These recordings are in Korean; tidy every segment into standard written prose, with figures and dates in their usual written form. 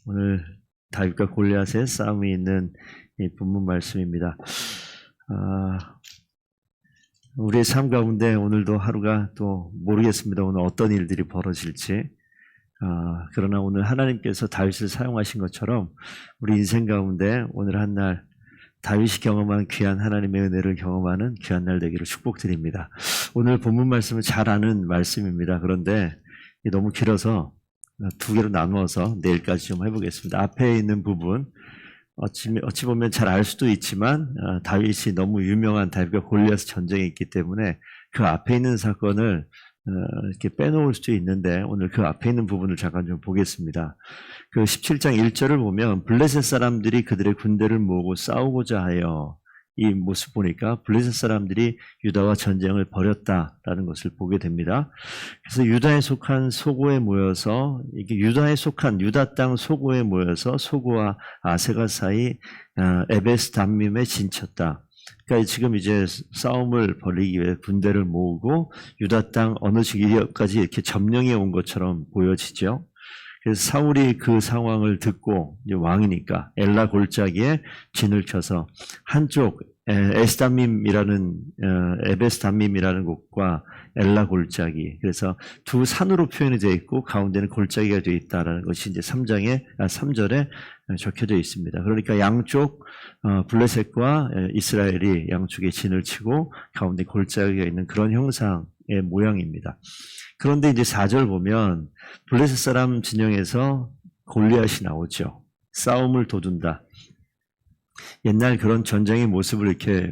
오늘 다윗과 골리앗의 싸움이 있는 이 본문 말씀입니다. 우리의 삶 가운데 오늘도 하루가 또 모르겠습니다. 오늘 어떤 일들이 벌어질지. 그러나 오늘 하나님께서 다윗을 사용하신 것처럼 우리 인생 가운데 오늘 한 날 다윗이 경험한 귀한 하나님의 은혜를 경험하는 귀한 날 되기를 축복드립니다. 오늘 본문 말씀을 잘 아는 말씀입니다. 그런데 너무 길어서 두 개로 나누어서 내일까지 좀 해보겠습니다. 앞에 있는 부분 어찌 보면 잘 알 수도 있지만 다윗이 너무 유명한 다윗과 골리앗 전쟁이 있기 때문에 그 앞에 있는 사건을 이렇게 빼놓을 수도 있는데 오늘 그 앞에 있는 부분을 잠깐 좀 보겠습니다. 그 17장 1절을 보면 블레셋 사람들이 그들의 군대를 모으고 싸우고자 하여, 이 모습 보니까 블레셋 사람들이 유다와 전쟁을 벌였다라는 것을 보게 됩니다. 그래서 유다에 속한 소고에 모여서, 이게 유다에 속한 유다 땅 소고에 모여서 소고와 아세가 사이 에베스 담밈에 진쳤다. 그러니까 지금 이제 싸움을 벌이기 위해 군대를 모으고 유다 땅 어느 지역까지 이렇게 점령해 온 것처럼 보여지죠. 그래서 사울이 그 상황을 듣고, 이제 왕이니까 엘라 골짜기에 진을 쳐서 한쪽 에베스담밈이라는 곳과 엘라 골짜기, 그래서 두 산으로 표현이 되어 있고 가운데는 골짜기가 되어 있다라는 것이 이제 3절에 적혀져 있습니다. 그러니까 양쪽 블레셋과 이스라엘이 양쪽에 진을 치고 가운데 골짜기가 있는 그런 형상의 모양입니다. 그런데 이제 4절 보면 블레셋 사람 진영에서 골리앗이 나오죠. 싸움을 도둔다. 옛날 그런 전쟁의 모습을 이렇게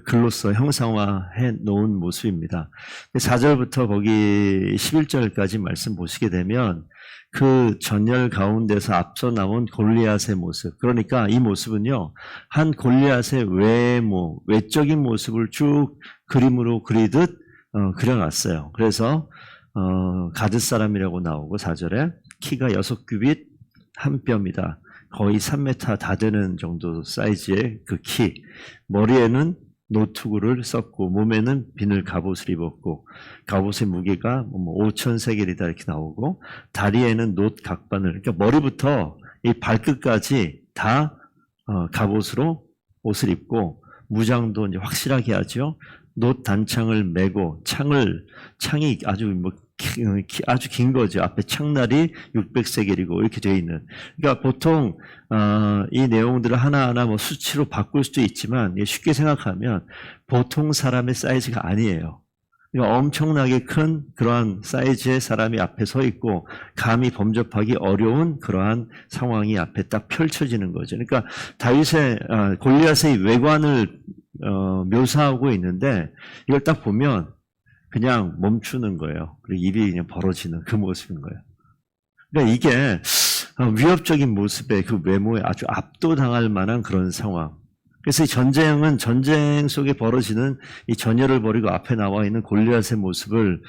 글로써 형상화해 놓은 모습입니다. 4절부터 거기 11절까지 말씀 보시게 되면 그 전열 가운데서 앞서 나온 골리앗의 모습, 그러니까 이 모습은요, 한 골리앗의 외적인 모습을 쭉 그림으로 그리듯 그려놨어요. 그래서 가드 사람이라고 나오고 4절에 키가 6규빗 한 뼘이다. 거의 3m 다 되는 정도 사이즈의 그 키. 머리에는 노투구를 썼고 몸에는 비늘 갑옷을 입었고 갑옷의 무게가 5,000세겔이다 이렇게 나오고 다리에는 놋 각반을, 그러니까 머리부터 이 발끝까지 다 갑옷으로 옷을 입고 무장도 이제 확실하게 하죠. 놋 단창을 메고 창이 아주 긴 거죠. 앞에 창날이 600세겔이고 이렇게 되어 있는. 그러니까 보통 이 내용들을 하나하나 수치로 바꿀 수도 있지만 쉽게 생각하면 보통 사람의 사이즈가 아니에요. 그러니까 엄청나게 큰 그러한 사이즈의 사람이 앞에 서 있고 감히 범접하기 어려운 그러한 상황이 앞에 딱 펼쳐지는 거죠. 그러니까 골리앗의 외관을 묘사하고 있는데 이걸 딱 보면 그냥 멈추는 거예요. 그리고 입이 그냥 벌어지는 그 모습인 거예요. 그러니까 이게 위협적인 모습의 그 외모에 아주 압도당할 만한 그런 상황. 그래서 이 전쟁은 전쟁 속에 벌어지는 이 전열을 벌이고 앞에 나와 있는 골리앗의 모습을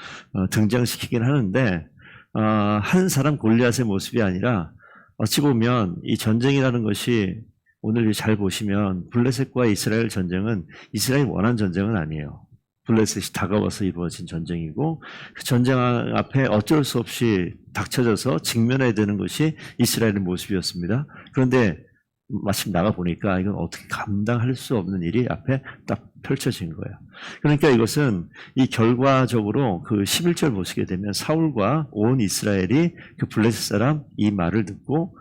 등장시키긴 하는데 한 사람 골리앗의 모습이 아니라 어찌 보면 이 전쟁이라는 것이 오늘 잘 보시면 블레셋과 이스라엘 전쟁은 이스라엘이 원한 전쟁은 아니에요. 블레셋이 다가와서 이루어진 전쟁이고 그 전쟁 앞에 어쩔 수 없이 닥쳐져서 직면해야 되는 것이 이스라엘의 모습이었습니다. 그런데 마침 나가보니까 이건 어떻게 감당할 수 없는 일이 앞에 딱 펼쳐진 거예요. 그러니까 이것은 이 결과적으로 그 11절 보시게 되면 사울과 온 이스라엘이 그 블레셋 사람 이 말을 듣고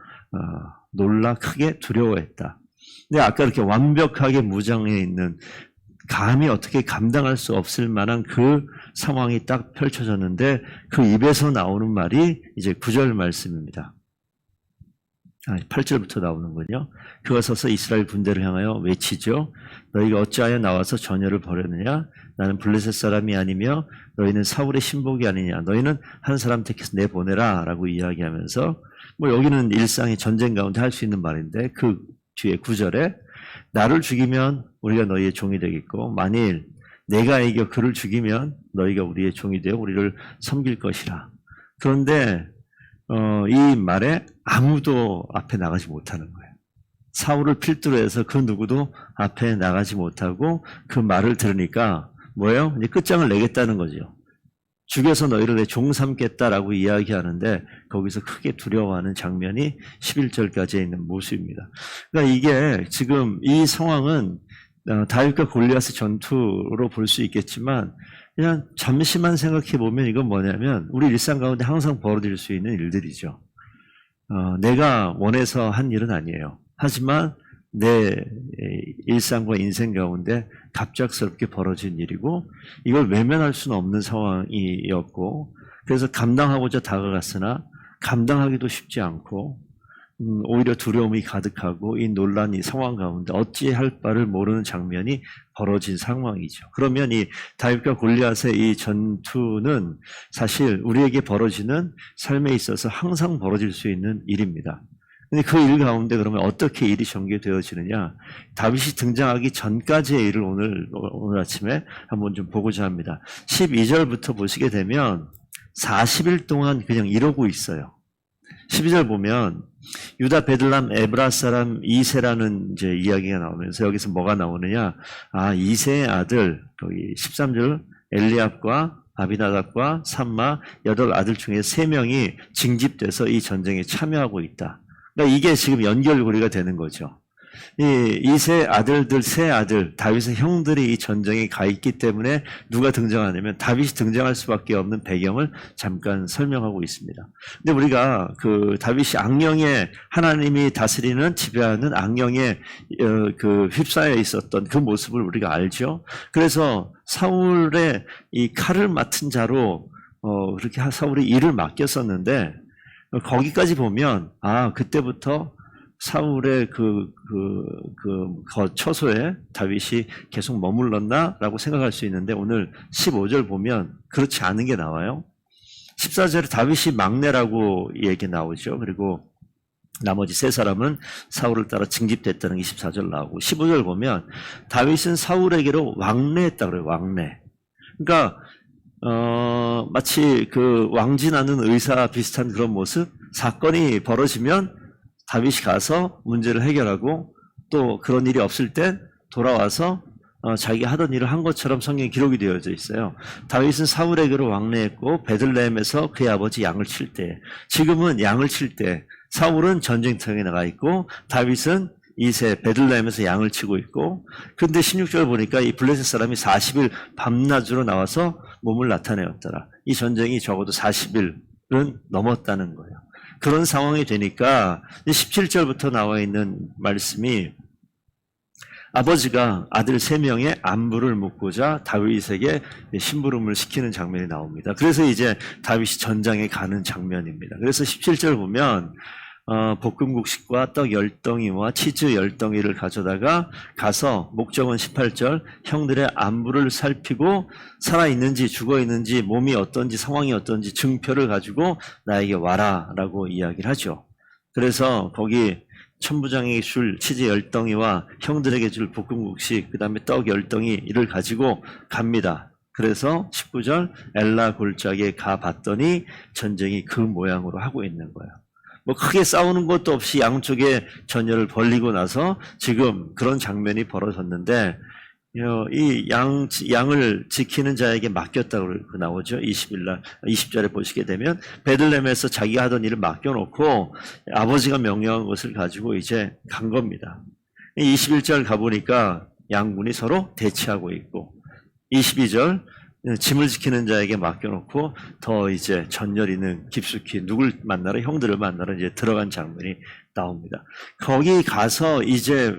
놀라 크게 두려워했다. 근데 아까 이렇게 완벽하게 무장해 있는, 감히 어떻게 감당할 수 없을 만한 그 상황이 딱 펼쳐졌는데 그 입에서 나오는 말이 이제 9절 말씀입니다. 8절부터 나오는군요. 그가 서서 이스라엘 군대를 향하여 외치죠. 너희가 어찌하여 나와서 전열을 벌였느냐? 나는 블레셋 사람이 아니며 너희는 사울의 신복이 아니냐? 너희는 한 사람 택해서 내보내라 라고 이야기하면서 여기는 일상의 전쟁 가운데 할 수 있는 말인데 그 뒤에 9절에 나를 죽이면 우리가 너희의 종이 되겠고 만일 내가 이겨 그를 죽이면 너희가 우리의 종이 되어 우리를 섬길 것이라. 그런데 이 말에 아무도 앞에 나가지 못하는 거예요. 사울을 필두로 해서 그 누구도 앞에 나가지 못하고 그 말을 들으니까 뭐예요? 이제 끝장을 내겠다는 거죠. 죽여서 너희를 내 종 삼겠다라고 이야기하는데 거기서 크게 두려워하는 장면이 11절까지에 있는 모습입니다. 그러니까 이게 지금 이 상황은 다윗과 골리앗의 전투로 볼 수 있겠지만 그냥 잠시만 생각해 보면 이건 뭐냐면 우리 일상 가운데 항상 벌어질 수 있는 일들이죠. 내가 원해서 한 일은 아니에요. 하지만 내 일상과 인생 가운데 갑작스럽게 벌어진 일이고 이걸 외면할 수는 없는 상황이었고 그래서 감당하고자 다가갔으나 감당하기도 쉽지 않고 오히려 두려움이 가득하고 이 논란, 이 상황 가운데 어찌할 바를 모르는 장면이 벌어진 상황이죠. 그러면 이 다윗과 골리앗의 이 전투는 사실 우리에게 벌어지는 삶에 있어서 항상 벌어질 수 있는 일입니다. 근데 그 일 가운데 그러면 어떻게 일이 전개되어지느냐? 다윗이 등장하기 전까지의 일을 오늘 아침에 한번 좀 보고자 합니다. 12절부터 보시게 되면 40일 동안 그냥 이러고 있어요. 12절 보면 유다 베들람 에브라 사람 이세라는 이제 이야기가 나오면서 여기서 뭐가 나오느냐? 이세의 아들 거기 13절 엘리압과 아비나답과 삼마 8아들 중에 3명이 징집돼서 이 전쟁에 참여하고 있다. 그러니까 이게 지금 연결고리가 되는 거죠. 이세 아들들, 세 아들, 다윗의 형들이 이 전쟁에 가 있기 때문에 누가 등장하냐면 다윗이 등장할 수밖에 없는 배경을 잠깐 설명하고 있습니다. 근데 우리가 그 다윗이 악령에 하나님이 다스리는 지배하는 악령에 그 휩싸여 있었던 그 모습을 우리가 알죠. 그래서 사울의 이 칼을 맡은 자로 그렇게 사울이 일을 맡겼었는데 거기까지 보면 그때부터 사울의 그 처소에 다윗이 계속 머물렀나라고 생각할 수 있는데 오늘 15절 보면 그렇지 않은 게 나와요. 14절에 다윗이 막내라고 얘기 나오죠. 그리고 나머지 3사람은 사울을 따라 징집됐다는 게 24절 나오고 15절 보면 다윗은 사울에게로 왕래했다 그래요. 왕래. 그러니까 마치 그 왕진하는 의사 비슷한 그런 모습, 사건이 벌어지면 다윗이 가서 문제를 해결하고 또 그런 일이 없을 때 돌아와서 자기가 하던 일을 한 것처럼 성경에 기록이 되어져 있어요. 다윗은 사울에게로 왕래했고 베들레헴에서 그의 아버지 양을 칠 때, 지금은 양을 칠 때 사울은 전쟁터에 나가 있고 다윗은 이세 베들레헴에서 양을 치고 있고 근데 16절 보니까 이 블레셋 사람이 40일 밤낮으로 나와서 몸을 나타내었더라. 이 전쟁이 적어도 40일은 넘었다는 거예요. 그런 상황이 되니까 17절부터 나와 있는 말씀이 아버지가 아들 3명의 안부를 묻고자 다윗에게 심부름을 시키는 장면이 나옵니다. 그래서 이제 다윗이 전장에 가는 장면입니다. 그래서 17절 보면 볶음국식과 떡 10덩이와 치즈 10덩이를 가져다가 가서 목적은 18절 형들의 안부를 살피고 살아있는지 죽어있는지 몸이 어떤지 상황이 어떤지 증표를 가지고 나에게 와라 라고 이야기를 하죠. 그래서 거기 천부장에게 줄 치즈 10덩이와 형들에게 줄 볶음국식 그 다음에 떡 10덩이를 가지고 갑니다. 그래서 19절 엘라 골짜기에 가봤더니 전쟁이 그 모양으로 하고 있는 거예요. 뭐 크게 싸우는 것도 없이 양쪽에 전열을 벌리고 나서 지금 그런 장면이 벌어졌는데 이 양을 지키는 자에게 맡겼다고 나오죠. 20절에 보시게 되면 베들레헴에서 자기가 하던 일을 맡겨놓고 아버지가 명령한 것을 가지고 이제 간 겁니다. 21절 가보니까 양군이 서로 대치하고 있고 22절 짐을 지키는 자에게 맡겨놓고 더 이제 전열이는 깊숙이 누굴 만나러 형들을 만나러 이제 들어간 장면이 나옵니다. 거기 가서 이제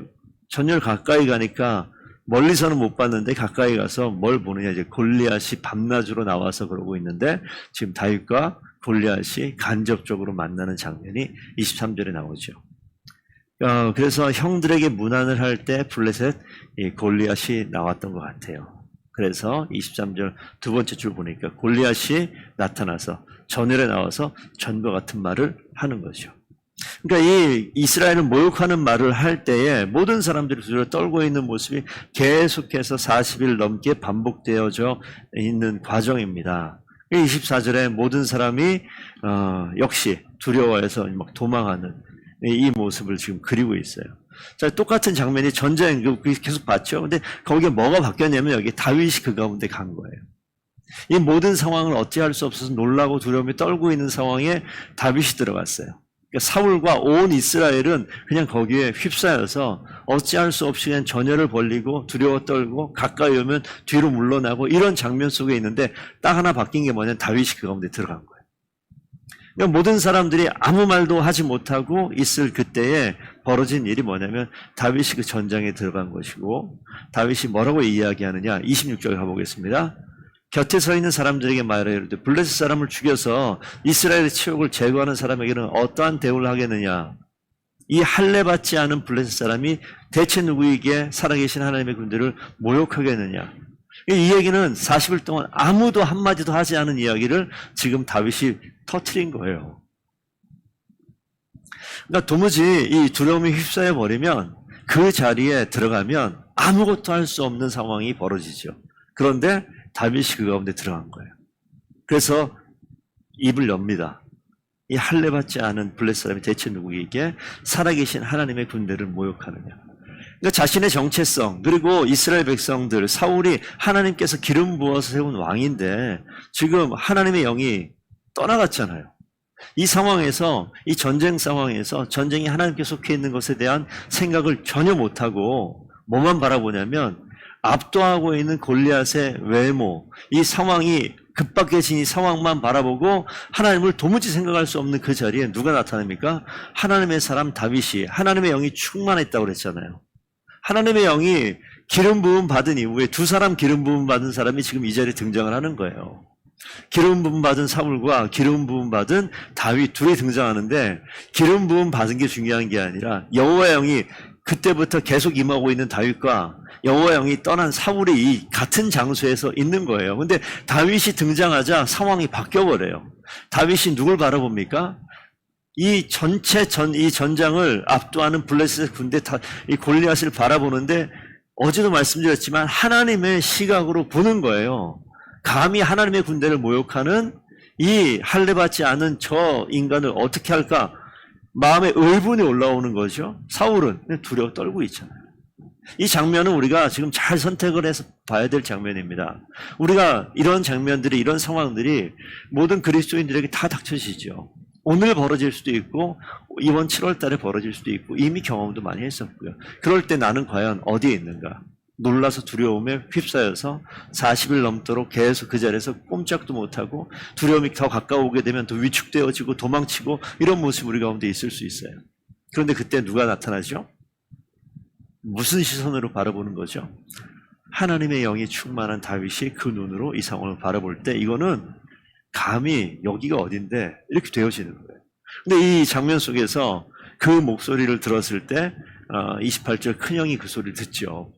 전열 가까이 가니까 멀리서는 못 봤는데 가까이 가서 뭘 보느냐 이제 골리앗이 밤낮으로 나와서 그러고 있는데 지금 다윗과 골리앗이 간접적으로 만나는 장면이 23절에 나오죠. 그래서 형들에게 문안을 할 때 블레셋 골리앗이 나왔던 것 같아요. 그래서 23절 두 번째 줄 보니까 골리앗이 나타나서 전열에 나와서 전과 같은 말을 하는 거죠. 그러니까 이 이스라엘을 모욕하는 말을 할 때에 모든 사람들이 두려워 떨고 있는 모습이 계속해서 40일 넘게 반복되어져 있는 과정입니다. 24절에 모든 사람이 역시 두려워해서 막 도망하는 이 모습을 지금 그리고 있어요. 자, 똑같은 장면이 전쟁 계속 봤죠. 근데 거기에 뭐가 바뀌었냐면 여기 다윗이 그 가운데 간 거예요. 이 모든 상황을 어찌할 수 없어서 놀라고 두려움에 떨고 있는 상황에 다윗이 들어갔어요. 그러니까 사울과 온 이스라엘은 그냥 거기에 휩싸여서 어찌할 수 없이 그냥 전열을 벌리고 두려워 떨고 가까이 오면 뒤로 물러나고 이런 장면 속에 있는데 딱 하나 바뀐 게 뭐냐면 다윗이 그 가운데 들어간 거예요. 그러니까 모든 사람들이 아무 말도 하지 못하고 있을 그때에 벌어진 일이 뭐냐면 다윗이 그 전장에 들어간 것이고, 다윗이 뭐라고 이야기하느냐, 26절 가보겠습니다. 곁에 서 있는 사람들에게 말하여 이르되 블레셋 사람을 죽여서 이스라엘의 치욕을 제거하는 사람에게는 어떠한 대우를 하겠느냐. 이 할례 받지 않은 블레셋 사람이 대체 누구에게 살아계신 하나님의 군대를 모욕하겠느냐. 이 얘기는 40일 동안 아무도 한마디도 하지 않은 이야기를 지금 다윗이 터뜨린 거예요. 그러니까 도무지 이 두려움에 휩싸여 버리면 그 자리에 들어가면 아무것도 할 수 없는 상황이 벌어지죠. 그런데 다윗이 그 가운데 들어간 거예요. 그래서 입을 엽니다. 이 할례 받지 않은 블레셋 사람이 대체 누구에게 살아계신 하나님의 군대를 모욕하느냐. 그러니까 자신의 정체성, 그리고 이스라엘 백성들, 사울이 하나님께서 기름 부어서 세운 왕인데 지금 하나님의 영이 떠나갔잖아요. 이 상황에서, 이 전쟁 상황에서 전쟁이 하나님께 속해 있는 것에 대한 생각을 전혀 못하고 뭐만 바라보냐면 압도하고 있는 골리앗의 외모, 이 상황이 급박해진 이 상황만 바라보고 하나님을 도무지 생각할 수 없는 그 자리에 누가 나타납니까? 하나님의 사람 다윗이, 하나님의 영이 충만했다고 그랬잖아요. 하나님의 영이 기름 부음 받은 이후에 두 사람 기름 부음 받은 사람이 지금 이 자리에 등장을 하는 거예요. 기름 부음 받은 사울과 기름 부음 받은 다윗 둘이 등장하는데, 기름 부음 받은 게 중요한 게 아니라 여호와의 영이 그때부터 계속 임하고 있는 다윗과 여호와의 영이 떠난 사울이 이 같은 장소에서 있는 거예요. 근데 다윗이 등장하자 상황이 바뀌어버려요. 다윗이 누굴 바라봅니까? 이 전체 이 전장을 압도하는 블레셋 군대 이 골리앗을 바라보는데, 어제도 말씀드렸지만 하나님의 시각으로 보는 거예요. 감히 하나님의 군대를 모욕하는 이 할례 받지 않은 저 인간을 어떻게 할까? 마음에 의분이 올라오는 거죠. 사울은 두려워 떨고 있잖아요. 이 장면은 우리가 지금 잘 선택을 해서 봐야 될 장면입니다. 우리가 이런 장면들이, 이런 상황들이 모든 그리스도인들에게 다 닥쳐지죠. 오늘 벌어질 수도 있고 이번 7월 달에 벌어질 수도 있고 이미 경험도 많이 했었고요. 그럴 때 나는 과연 어디에 있는가? 놀라서 두려움에 휩싸여서 40일 넘도록 계속 그 자리에서 꼼짝도 못하고 두려움이 더 가까우게 되면 더 위축되어지고 도망치고 이런 모습이 우리 가운데 있을 수 있어요. 그런데 그때 누가 나타나죠? 무슨 시선으로 바라보는 거죠? 하나님의 영이 충만한 다윗이 그 눈으로 이 상황을 바라볼 때 이거는 감히 여기가 어딘데 이렇게 되어지는 거예요. 근데 이 장면 속에서 그 목소리를 들었을 때 28절 큰형이 그 소리를 듣죠.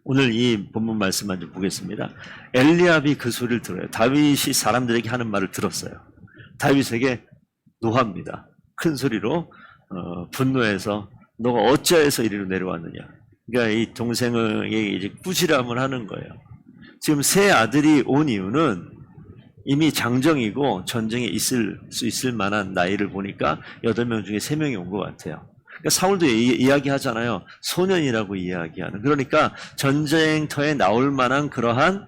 오늘 이 본문 말씀만 좀 보겠습니다. 엘리압이 그 소리를 들어요. 다윗이 사람들에게 하는 말을 들었어요. 다윗에게 노합니다. 큰 소리로 분노해서 너가 어찌하여서 이리로 내려왔느냐. 그러니까 이 동생에게 이제 꾸지람을 하는 거예요. 지금 세 아들이 온 이유는 이미 장정이고 전쟁에 있을 수 있을 만한 나이를 보니까 8명 중에 3명이 온 것 같아요. 그러니까 사울도 이야기하잖아요. 소년이라고 이야기하는. 그러니까 전쟁터에 나올 만한 그러한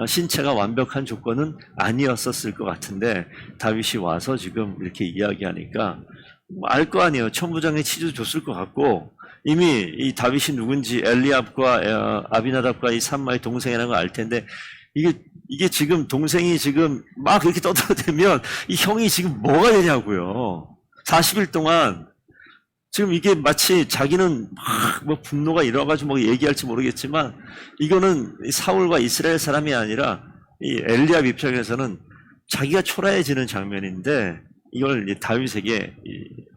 신체가 완벽한 조건은 아니었었을 것 같은데 다윗이 와서 지금 이렇게 이야기하니까 알 거 아니에요. 천부장의 치도 줬을 것 같고 이미 이 다윗이 누군지 엘리압과 아비나답과 이 삼마의 동생이라는 걸 알 텐데 이게 지금 동생이 지금 막 그렇게 떠들어대면 이 형이 지금 뭐가 되냐고요. 40일 동안 지금 이게 마치 자기는 막 뭐 분노가 일어나가지고 뭐 얘기할지 모르겠지만 이거는 사울과 이스라엘 사람이 아니라 이 엘리압 입장에서는 자기가 초라해지는 장면인데 이걸 다윗에게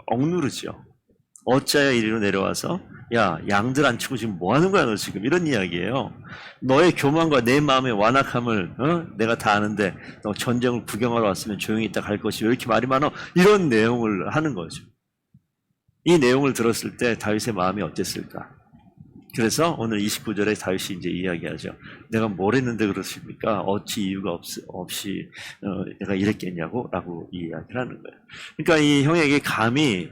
억누르죠. 어찌하여 이리로 내려와서 야 양들 안 치고 지금 뭐 하는 거야 너 지금 이런 이야기예요. 너의 교만과 내 마음의 완악함을 내가 다 아는데 너 전쟁을 구경하러 왔으면 조용히 있다 갈 것이 왜 이렇게 말이 많아? 이런 내용을 하는 거죠. 이 내용을 들었을 때 다윗의 마음이 어땠을까? 그래서 오늘 29절에 다윗이 이제 이야기하죠. 내가 뭘 했는데 그렇습니까? 어찌 이유가 없이 내가 이랬겠냐고 라고 이야기를 하는 거예요. 그러니까 이 형에게 감히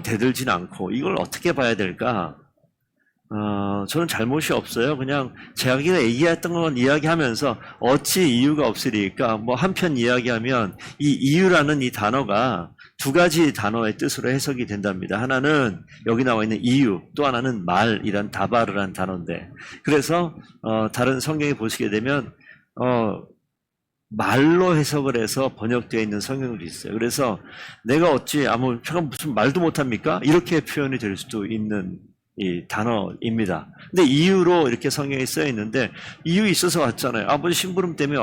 대들진 않고 이걸 어떻게 봐야 될까? 저는 잘못이 없어요. 그냥 자기가 얘기했던 건 이야기하면서 어찌 이유가 없으리까? 뭐 한편 이야기하면 이 이유라는 이 단어가 두 가지 단어의 뜻으로 해석이 된답니다. 하나는 여기 나와 있는 이유, 또 하나는 말이란 다바르란 단어인데, 그래서 다른 성경에 보시게 되면 말로 해석을 해서 번역되어 있는 성경도 있어요. 그래서 내가 어찌 제가 무슨 말도 못합니까? 이렇게 표현이 될 수도 있는 이 단어입니다. 근데 이유로 이렇게 성경에 써 있는데, 이유 있어서 왔잖아요. 아버지 심부름 때문에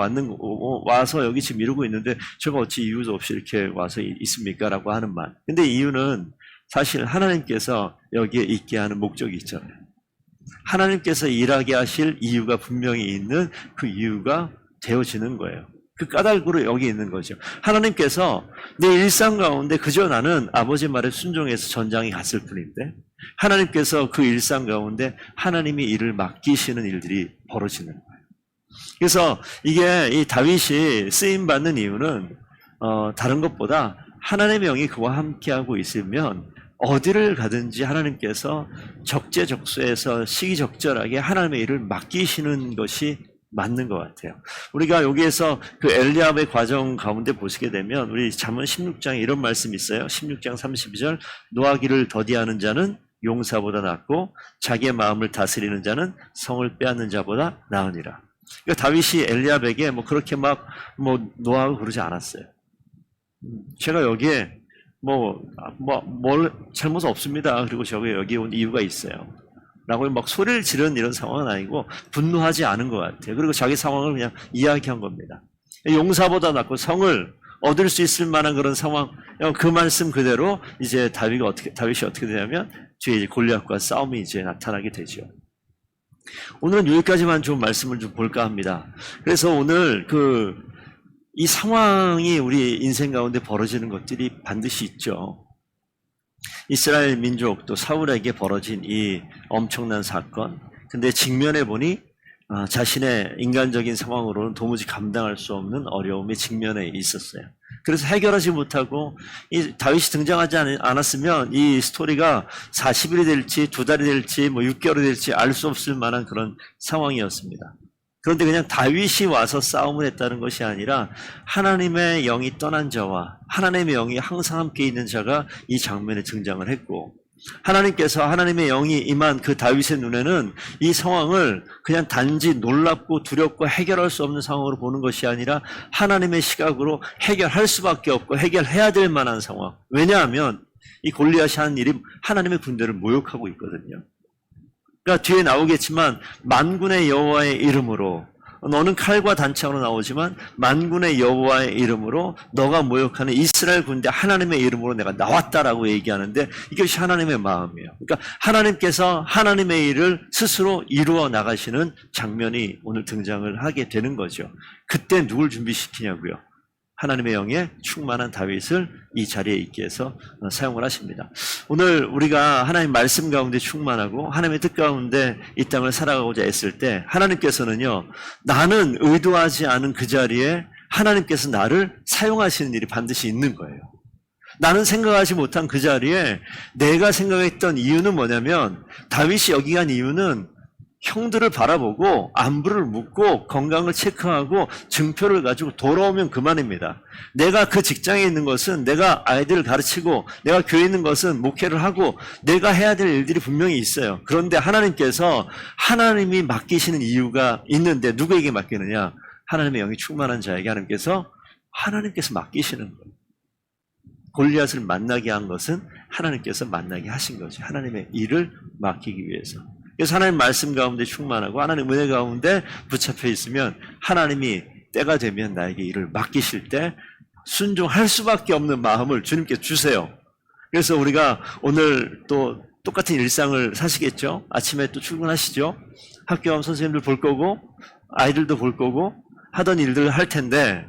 와서 여기 지금 이러고 있는데 제가 어찌 이유도 없이 이렇게 와서 있습니까? 라고 하는 말. 근데 이유는 사실 하나님께서 여기에 있게 하는 목적이 있잖아요. 하나님께서 일하게 하실 이유가 분명히 있는 그 이유가 되어지는 거예요. 그 까닭으로 여기 있는 거죠. 하나님께서 내 일상 가운데 그저 나는 아버지 말에 순종해서 전장에 갔을 뿐인데, 하나님께서 그 일상 가운데 하나님이 일을 맡기시는 일들이 벌어지는 거예요. 그래서 이게 이 다윗이 쓰임 받는 이유는 다른 것보다 하나님의 영이 그와 함께하고 있으면 어디를 가든지 하나님께서 적재적소에서 시기적절하게 하나님의 일을 맡기시는 것이 맞는 것 같아요. 우리가 여기에서 그 엘리압의 과정 가운데 보시게 되면 우리 잠언 16장에 이런 말씀이 있어요. 16장 32절, 노하기를 더디하는 자는 용사보다 낫고 자기의 마음을 다스리는 자는 성을 빼앗는 자보다 나으니라. 그러니까 다윗이 엘리압에게 그렇게 노하고 그러지 않았어요. 제가 여기에 뭘 잘못 없습니다. 그리고 저게 여기 온 이유가 있어요. 라고 막 소리를 지르는 이런 상황은 아니고 분노하지 않은 것 같아요. 그리고 자기 상황을 그냥 이야기한 겁니다. 용사보다 낫고 성을 얻을 수 있을 만한 그런 상황, 그 말씀 그대로 이제 다윗이 어떻게 되냐면 뒤에 이제 골리앗과 싸움이 이제 나타나게 되죠. 오늘은 여기까지만 좀 말씀을 좀 볼까 합니다. 그래서 오늘 이 상황이 우리 인생 가운데 벌어지는 것들이 반드시 있죠. 이스라엘 민족 또 사울에게 벌어진 이 엄청난 사건. 근데 직면해 보니 자신의 인간적인 상황으로는 도무지 감당할 수 없는 어려움에 직면해 있었어요. 그래서 해결하지 못하고 이 다윗이 등장하지 않았으면 이 스토리가 40일이 될지 2달이 될지 6개월이 될지 알 수 없을 만한 그런 상황이었습니다. 그런데 그냥 다윗이 와서 싸움을 했다는 것이 아니라 하나님의 영이 떠난 자와 하나님의 영이 항상 함께 있는 자가 이 장면에 등장을 했고, 하나님께서 하나님의 영이 임한 그 다윗의 눈에는 이 상황을 그냥 단지 놀랍고 두렵고 해결할 수 없는 상황으로 보는 것이 아니라 하나님의 시각으로 해결할 수밖에 없고 해결해야 될 만한 상황. 왜냐하면 이 골리앗이 하는 일이 하나님의 군대를 모욕하고 있거든요. 그러니까 뒤에 나오겠지만 만군의 여호와의 이름으로, 너는 칼과 단창으로 나오지만 만군의 여호와의 이름으로 너가 모욕하는 이스라엘 군대 하나님의 이름으로 내가 나왔다라고 얘기하는데, 이것이 하나님의 마음이에요. 그러니까 하나님께서 하나님의 일을 스스로 이루어 나가시는 장면이 오늘 등장을 하게 되는 거죠. 그때 누굴 준비시키냐고요? 하나님의 영에 충만한 다윗을 이 자리에 있게 해서 사용을 하십니다. 오늘 우리가 하나님 말씀 가운데 충만하고 하나님의 뜻 가운데 이 땅을 살아가고자 했을 때 하나님께서는요, 나는 의도하지 않은 그 자리에 하나님께서 나를 사용하시는 일이 반드시 있는 거예요. 나는 생각하지 못한 그 자리에 내가 생각했던 이유는 뭐냐면, 다윗이 여기 간 이유는 형들을 바라보고 안부를 묻고 건강을 체크하고 증표를 가지고 돌아오면 그만입니다. 내가 그 직장에 있는 것은 내가 아이들을 가르치고, 내가 교회에 있는 것은 목회를 하고 내가 해야 될 일들이 분명히 있어요. 그런데 하나님께서 하나님이 맡기시는 이유가 있는데 누구에게 맡기느냐? 하나님의 영이 충만한 자에게 하나님께서 맡기시는 거예요. 골리앗을 만나게 한 것은 하나님께서 만나게 하신 거죠. 하나님의 일을 맡기기 위해서. 그래서 하나님 말씀 가운데 충만하고 하나님 은혜 가운데 붙잡혀 있으면 하나님이 때가 되면 나에게 일을 맡기실 때 순종할 수밖에 없는 마음을 주님께 주세요. 그래서 우리가 오늘 또 똑같은 일상을 사시겠죠. 아침에 또 출근하시죠. 학교 가면 선생님들 볼 거고 아이들도 볼 거고 하던 일들을 할 텐데,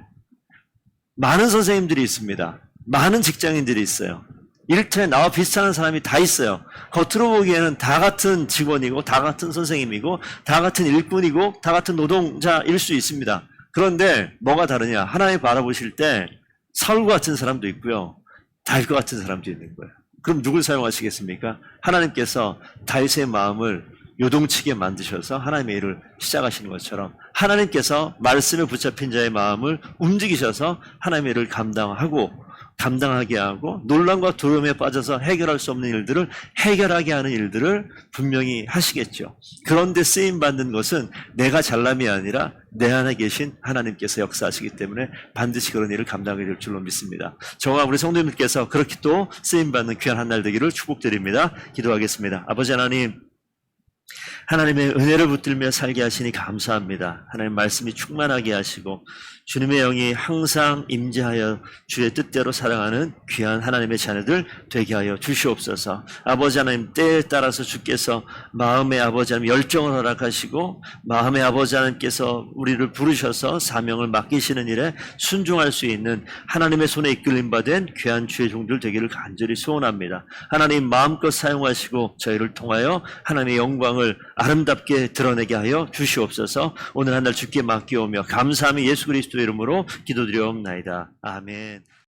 많은 선생님들이 있습니다. 많은 직장인들이 있어요. 일터에 나와 비슷한 사람이 다 있어요. 겉으로 보기에는 다 같은 직원이고 다 같은 선생님이고 다 같은 일꾼이고 다 같은 노동자일 수 있습니다. 그런데 뭐가 다르냐? 하나님 바라보실 때 사울과 같은 사람도 있고요, 다윗과 같은 사람도 있는 거예요. 그럼 누굴 사용하시겠습니까? 하나님께서 다윗의 마음을 요동치게 만드셔서 하나님의 일을 시작하시는 것처럼 하나님께서 말씀에 붙잡힌 자의 마음을 움직이셔서 하나님의 일을 감당하게 하고 논란과 두려움에 빠져서 해결할 수 없는 일들을 해결하게 하는 일들을 분명히 하시겠죠. 그런데 쓰임받는 것은 내가 잘남이 아니라 내 안에 계신 하나님께서 역사하시기 때문에 반드시 그런 일을 감당하게 될 줄로 믿습니다. 저와 우리 성도님께서 그렇게 또 쓰임받는 귀한 한 날 되기를 축복드립니다. 기도하겠습니다. 아버지 하나님, 하나님의 은혜를 붙들며 살게 하시니 감사합니다. 하나님 말씀이 충만하게 하시고 주님의 영이 항상 임재하여 주의 뜻대로 살아가는 귀한 하나님의 자녀들 되게 하여 주시옵소서. 아버지 하나님, 때에 따라서 주께서 마음의 아버지 하나님 열정을 허락하시고 마음의 아버지 하나님께서 우리를 부르셔서 사명을 맡기시는 일에 순종할 수 있는 하나님의 손에 이끌림 받은 귀한 주의 종들 되기를 간절히 소원합니다. 하나님 마음껏 사용하시고 저희를 통하여 하나님의 영광을 아름답게 드러내게 하여 주시옵소서. 오늘 한 날 주께 맡기오며 감사하며 예수 그리스도의 이름으로 기도드리옵나이다. 아멘.